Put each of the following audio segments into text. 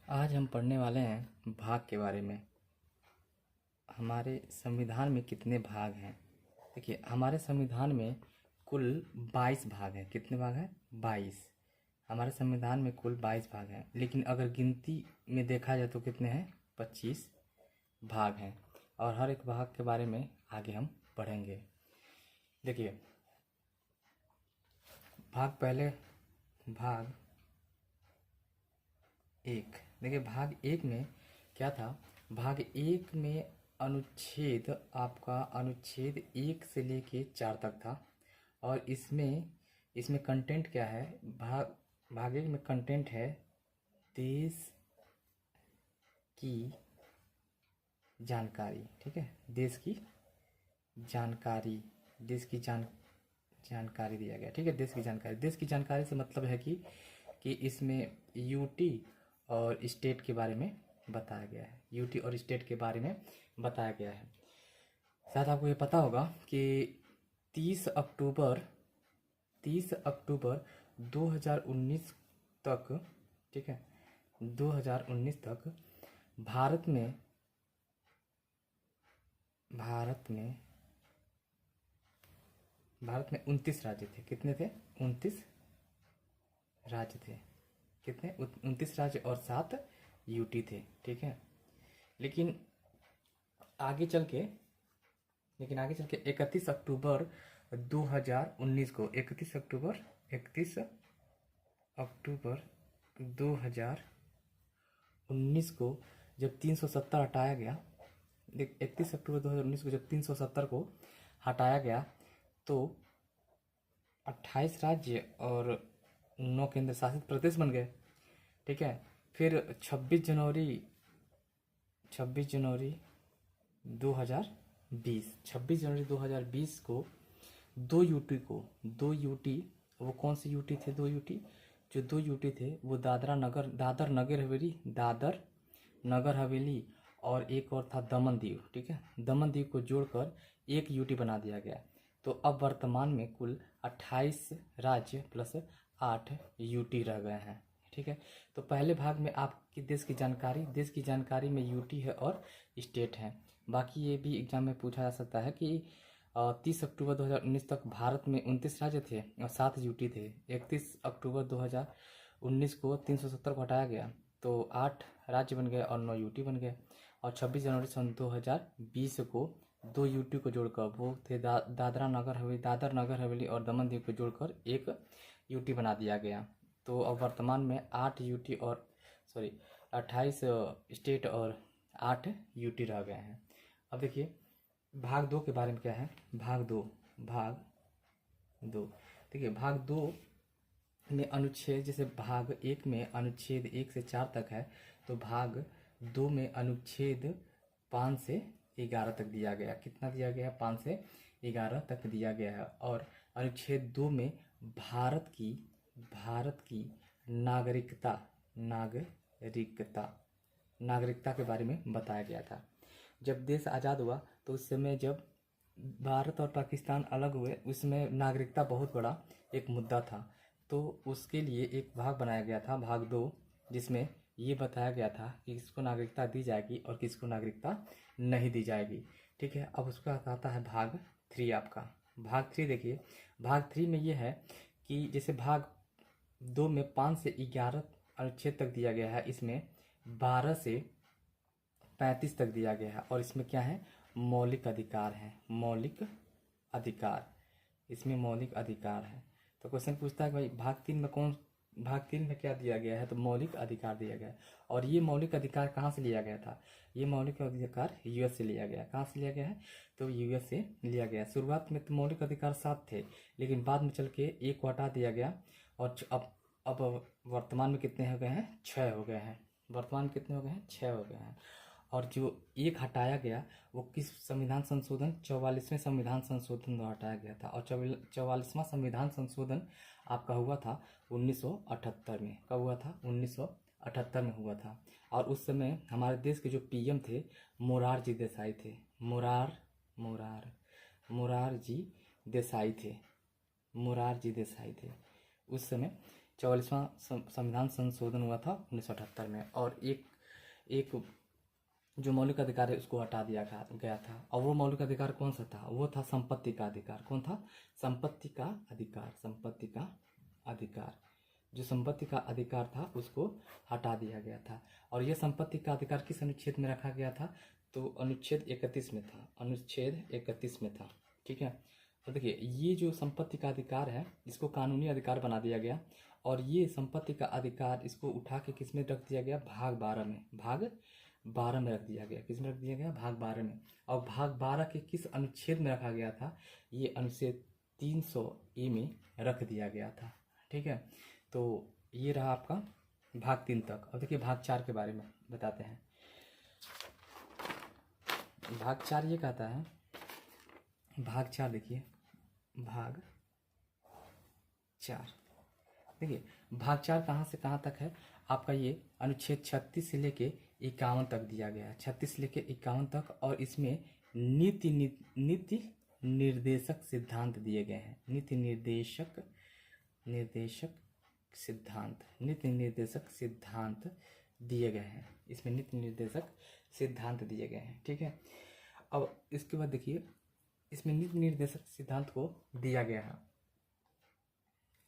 आज हम पढ़ने वाले हैं भाग के बारे में। हमारे संविधान में कितने भाग हैं? देखिए, हमारे संविधान में कुल 22 भाग हैं। कितने भाग हैं? 22। हमारे संविधान में कुल 22 भाग हैं, लेकिन अगर गिनती में देखा जाए तो कितने हैं? 25 भाग हैं। और हर एक भाग के बारे में आगे हम पढ़ेंगे। देखिए, भाग एक। देखिए, भाग एक में क्या था? भाग एक में अनुच्छेद 1 से लेके 4 तक था। और इसमें कंटेंट क्या है? भाग एक में कंटेंट है देश की जानकारी। ठीक है, देश की जानकारी दिया गया। ठीक है, देश की जानकारी से मतलब है कि इसमें यूटी और स्टेट के बारे में बताया गया है। यूटी और स्टेट के बारे में बताया गया है। शायद आपको ये पता होगा कि 30 अक्टूबर 2019 तक, ठीक है, 2019 तक भारत में 29 राज्य थे। कितने थे? 29 राज्य थे। कितने? 29 राज्य और 7 यूटी थे। ठीक है, लेकिन आगे चल के 31 अक्टूबर 2019 को 31 अक्टूबर 2019 को जब 370 हटाया गया, 31 अक्टूबर 2019 को जब 370 को हटाया गया तो 28 राज्य और 9 केंद्र शासित प्रदेश बन गए। ठीक है, फिर 26 जनवरी 2020 को दो यूटी, वो कौन सी यूटी थे? दो यूटी थे वो दादर नगर हवेली और एक और था दमन दीव। ठीक है, दमन दीव को जोड़कर एक यूटी बना दिया गया। तो अब वर्तमान में कुल 28 राज्य प्लस 8 यूटी रह गए हैं। ठीक है, तो पहले भाग में आपकी देश की जानकारी में यूटी है और स्टेट है। बाकी ये भी एग्जाम में पूछा जा सकता है कि 30 अक्टूबर 2019 तक भारत में 29 राज्य थे और 7 यूटी थे। 31 अक्टूबर 2019 को 370 को हटाया गया तो 8 राज्य बन गए और 9 यूटी बन गए। और 26 जनवरी सन 2020 को 2 यूटी को जोड़कर, वो थे दादर नगर हवेली और दमन दीव को जोड़कर एक यूटी बना दिया गया। तो अब वर्तमान में 28 स्टेट और 8 यूटी रह गए हैं। अब देखिए, भाग 2 के बारे में क्या है? भाग दो देखिए, भाग 2 में अनुच्छेद, जैसे भाग 1 में अनुच्छेद 1 से 4 तक है, तो भाग 2 में अनुच्छेद 5 से 11 तक दिया गया। कितना दिया गया? 5 से 11 तक दिया गया है। और अनुच्छेद 2 में भारत की नागरिकता के बारे में बताया गया था। जब देश आज़ाद हुआ तो उस समय जब भारत और पाकिस्तान अलग हुए, उसमें नागरिकता बहुत बड़ा एक मुद्दा था। तो उसके लिए एक भाग बनाया गया था, भाग 2, जिसमें ये बताया गया था कि किसको नागरिकता दी जाएगी और किसको नागरिकता नहीं दी जाएगी। ठीक है, अब उसका आता है भाग 3 आपका। भाग 3 देखिए, भाग 3 में ये है कि जैसे भाग 2 में 5 से 11 अनुच्छेद तक दिया गया है, इसमें 12 से 35 तक दिया गया है। और इसमें क्या है? मौलिक अधिकार है। इसमें मौलिक अधिकार है। तो क्वेश्चन पूछता है कि भाई भाग 3 में क्या दिया गया है? तो मौलिक अधिकार दिया गया है। और ये मौलिक अधिकार कहाँ से लिया गया था? ये मौलिक अधिकार यूएस से लिया गया। कहाँ से लिया गया है? तो यूएस से लिया गया। शुरुआत में तो मौलिक अधिकार 7 थे, लेकिन बाद में चल के एक को हटा दिया गया और अब वर्तमान में कितने हो गए हैं? 6 हो गए हैं। वर्तमान में कितने हो गए हैं? 6 हो गए हैं। और जो एक हटाया गया वो किस संविधान संशोधन? 44वें संविधान संशोधन द्वारा हटाया गया था। और 44वां संविधान संशोधन आपका हुआ था 1978 में। कब हुआ था? 1978 में हुआ था। और उस समय हमारे देश के जो पीएम थे मोरारजी देसाई थे। मोरारजी देसाई थे। उस समय 44वां संविधान संशोधन हुआ था 1978 में, और एक जो मौलिक अधिकार है उसको हटा दिया गया था। और वो मौलिक अधिकार कौन सा था? वो था संपत्ति का अधिकार। कौन था? संपत्ति का अधिकार। संपत्ति का अधिकार, जो संपत्ति का अधिकार था उसको हटा दिया गया था। और यह संपत्ति का अधिकार किस अनुच्छेद में रखा गया था? तो अनुच्छेद 31 में था। अनुच्छेद 31 में था, ठीक है। तो देखिए, ये जो संपत्ति का अधिकार है इसको कानूनी अधिकार बना दिया गया, और ये संपत्ति का अधिकार इसको उठा के किस में रख दिया गया? भाग 12 में। भाग 12 में रख दिया गया। किस में रख दिया गया? भाग 12 में। और भाग 12 के किस अनुच्छेद में रखा गया था? ये अनुच्छेद 300 में रख दिया गया था, ठीक है। तो ये रहा आपका भाग 3 तक। अब देखिए भाग 4 के बारे में बताते हैं। भाग 4 ये कहता है, भाग 4 देखिए, भाग 4 देखिए, भाग 4 कहाँ से कहाँ तक है आपका? ये अनुच्छेद 36 से लेके 51 तक दिया गया है। 36 से लेके 51 तक, और इसमें नीति निर्देशक सिद्धांत दिए गए हैं। नीति निर्देशक सिद्धांत दिए गए हैं। इसमें नीति निर्देशक सिद्धांत दिए गए हैं, ठीक है। अब इसके बाद देखिए, इसमें नीति निर्देशक सिद्धांत को दिया गया है।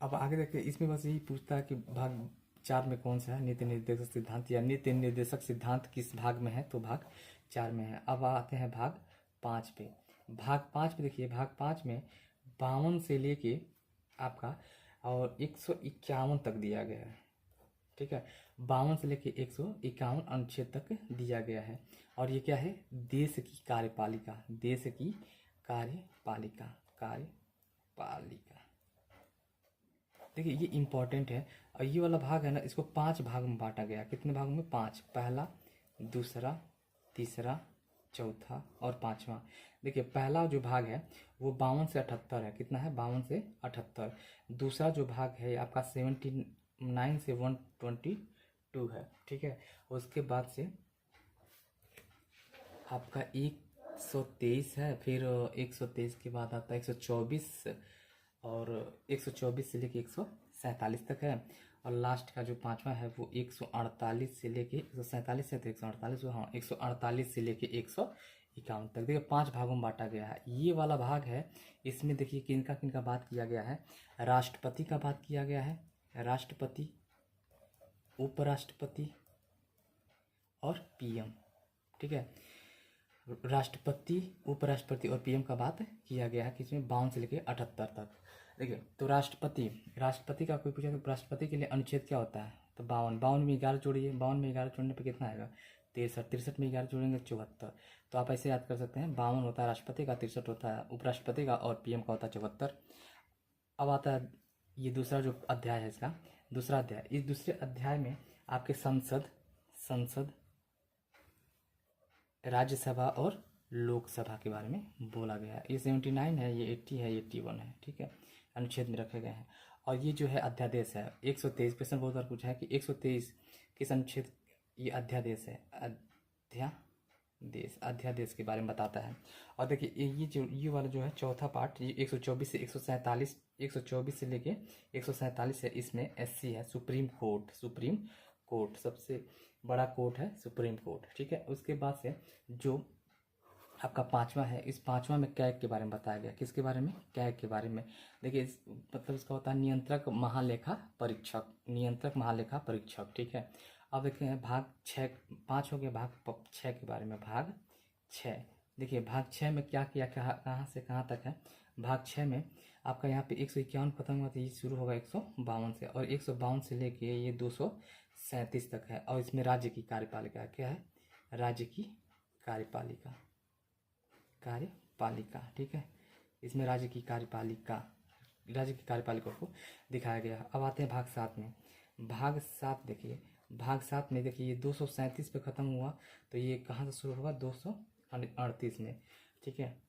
अब आगे देखिए, इसमें बस यही पूछता है कि भाग 4 में कौन सा है नीति निर्देशक सिद्धांत, या नीति निर्देशक सिद्धांत किस भाग में है? तो भाग 4 में है। अब आते हैं भाग 5 पे। भाग 5 में देखिए, भाग 5 में 52 से लेके आपका और 151 तक दिया गया है, ठीक है। 52 से लेके 151 अनुच्छेद तक दिया गया है। और ये क्या है? देश की कार्यपालिका। देश की कार्यपालिका। देखिए, ये इम्पोर्टेंट है। और ये वाला भाग है ना, इसको 5 भाग में बांटा गया। कितने भागों में? 5। पहला, दूसरा, तीसरा, चौथा और 5वां। देखिए, पहला जो भाग है वो 52 से 78 है। कितना है? 52 से 78। दूसरा जो भाग है आपका 79 से 122 है, ठीक है। उसके बाद से आपका 123 है, फिर 123 के बाद आता है 124, और 124 से लेके 147 तक है। और लास्ट का जो 5वां है वो 148 से लेके 147 है, तो 148, हाँ, 148 से लेके 151 तक। देखिए 5 भागों में बांटा गया है। ये वाला भाग है, इसमें देखिए किनका किनका बात किया गया है? राष्ट्रपति का बात किया गया है। राष्ट्रपति, उपराष्ट्रपति और पीएम, ठीक है। राष्ट्रपति, उपराष्ट्रपति और पीएम का बात किया गया है कि इसमें 52 से लेके 78 तक। देखिए, तो राष्ट्रपति का कोई पूछा तो राष्ट्रपति के लिए अनुच्छेद क्या होता है? तो 52 में 11 जोड़िए, 52 में 11 जोड़ने पे कितना आएगा? 63, 63 में 11 जोड़ेंगे 74। तो आप ऐसे याद कर सकते हैं, 52 होता है राष्ट्रपति का, 63 होता है उपराष्ट्रपति का, और पीएम का होता है 74। अब आता है ये दूसरा जो अध्याय है, इसका दूसरा अध्याय। इस दूसरे अध्याय में आपके संसद, राज्यसभा और लोकसभा के बारे में बोला गया है। ये 79 है, ये 80 है, ये 81 है, ठीक है, अनुच्छेद में रखे गए हैं। और ये जो है अध्यादेश है 123। प्रश्न बहुत बार पूछा है कि 123 किस अनुच्छेद? ये अध्यादेश है, अध्यादेश के बारे में बताता है। और देखिए ये वाला जो है चौथा पार्ट, ये 124 से 147, 124 से लेके 147 है। इसमें एससी है, सुप्रीम कोर्ट सबसे बड़ा कोर्ट है सुप्रीम कोर्ट, ठीक है। उसके बाद से जो आपका 5वां है, इस 5वां में कैग के बारे में बताया गया। किसके बारे में? कैग के बारे में। देखिए मतलब इसका होता है नियंत्रक महालेखा परीक्षक, ठीक है। अब देखते हैं भाग 6, 5 हो गया, भाग 6 के बारे में। भाग 6 देखिए, भाग 6 में क्या किया, कहाँ से कहाँ तक है? भाग 6 में आपका यहाँ पे 151 खत्म हुआ, तो ये शुरू होगा 152 से, और 152 से लेके ये 237 तक है। और इसमें राज्य की कार्यपालिका क्या है? राज्य की कार्यपालिका, ठीक है। इसमें राज्य की कार्यपालिका को दिखाया गया। अब आते हैं भाग 7 में। भाग 7 देखिए, भाग 7 में देखिए ये 237 पे ख़त्म हुआ, तो ये कहाँ से शुरू होगा? 238 में, ठीक है,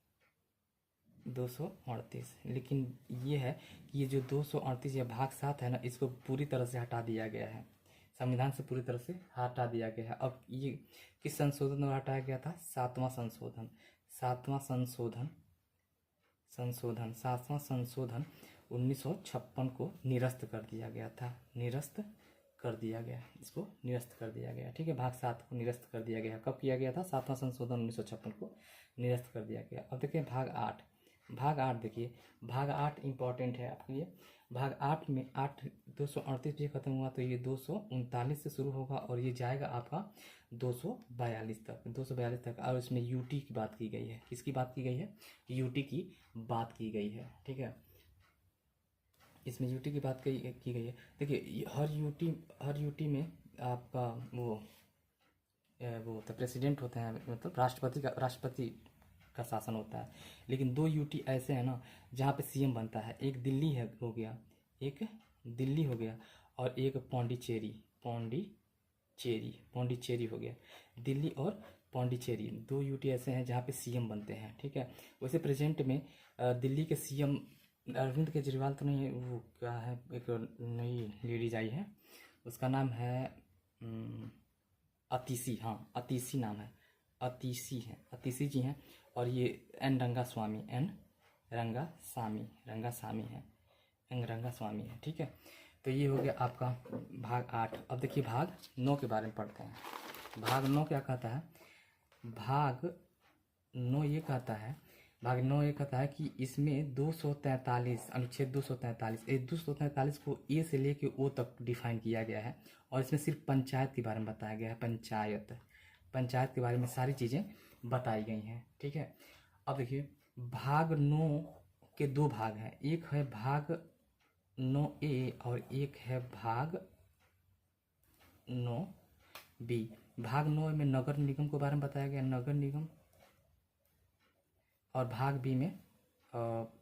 238। लेकिन ये है कि ये जो 238 या भाग 7 है ना, इसको पूरी तरह से हटा दिया गया है, संविधान से पूरी तरह से हटा दिया गया है। अब ये किस संशोधन द्वारा हटाया गया था? 7वां संशोधन 1956 को निरस्त कर दिया गया था, निरस्त कर दिया गया, इसको निरस्त कर दिया गया, ठीक है। भाग 7 को निरस्त कर दिया गया, कब किया गया था? 7वां संशोधन 1956 को निरस्त कर दिया गया। अब देखिए भाग 8, भाग 8 देखिए, भाग 8 इंपॉर्टेंट है आपके लिए। भाग 8 में 8 238 भी खत्म हुआ तो ये 239 से शुरू होगा और ये जाएगा आपका 242 तक, 242 तक। और इसमें यूटी की बात की गई है, किसकी बात की गई है? यूटी की बात की गई है, ठीक है। इसमें यूटी की बात की गई है। देखिए हर यूटी में आपका वो तो प्रेसिडेंट होते हैं, मतलब राष्ट्रपति का शासन होता है। लेकिन 2 यूटी ऐसे हैं ना जहाँ पे सीएम बनता है। एक दिल्ली है हो गया, एक दिल्ली हो गया, और एक पौंडीचेरी हो गया। दिल्ली और पौंडीचेरी 2 यूटी ऐसे हैं जहाँ पे सीएम बनते हैं, ठीक है। वैसे प्रेजेंट में दिल्ली के सीएम अरविंद केजरीवाल तो नहीं है, वो क्या है, एक नई लेडीज आई है, उसका नाम है अतिशी, हाँ अतिशी नाम है, अतिशी जी हैं। और ये एन रंगास्वामी है, ठीक है। तो ये हो गया आपका भाग 8। अब देखिए भाग 9 के बारे में पढ़ते हैं। भाग 9 क्या कहता है? भाग 9 ये कहता है कि इसमें 243 अनुच्छेद 243 को ए से लेके ओ तक डिफाइन किया गया है। और इसमें सिर्फ पंचायत के बारे में बताया गया है, पंचायत के बारे में सारी चीज़ें बताई गई हैं, ठीक है। अब देखिए भाग 9 के 2 भाग हैं, एक है भाग 9A और एक है भाग 9B। भाग 9 में नगर निगम के बारे में बताया गया, नगर निगम। और भाग बी में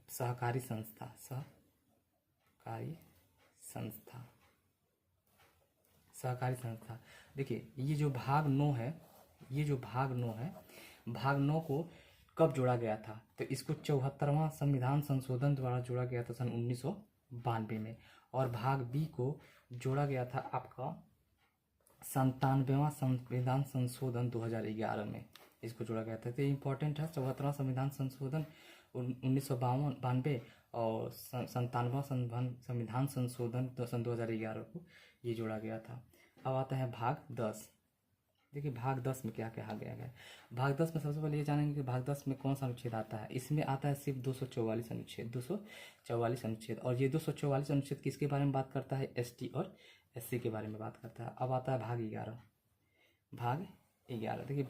सहकारी संस्था। देखिए ये जो भाग 9 है, भाग 9 को कब जोड़ा गया था? तो इसको 74वां संविधान संशोधन द्वारा जोड़ा गया था सन 1992 में। और भाग बी को जोड़ा गया था आपका 97वां संविधान संशोधन 2011 में, इसको जोड़ा गया था। तो इम्पोर्टेंट है 74वां संविधान संशोधन 1992 और 97वां संविधान संशोधन सन 2011 को ये जोड़ा गया था। अब आता है भाग 10। देखिए भाग 10 में क्या क्या गया है। भाग 10 में सबसे पहले ये जानेंगे कि भाग 10 में कौन सा अनुच्छेद आता है। इसमें आता है सिर्फ 244 अनुच्छेद। और ये 244 अनुच्छेद किसके बारे में बात करता है? एसटी और एससी के बारे में बात करता है। अब आता है भाग 11। देखिए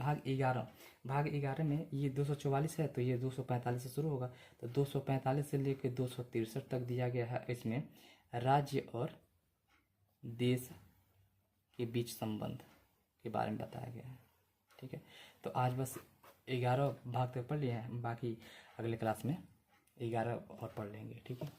भाग 11 में ये 244 है तो ये 245 से शुरू होगा, तो 245 से लेकर 263 तक दिया गया है। इसमें राज्य और देश के बीच संबंध के बारे में बताया गया है, ठीक है। तो आज बस 11 भाग तक पढ़ लिए हैं, बाकी अगले क्लास में 11 और पढ़ लेंगे, ठीक है।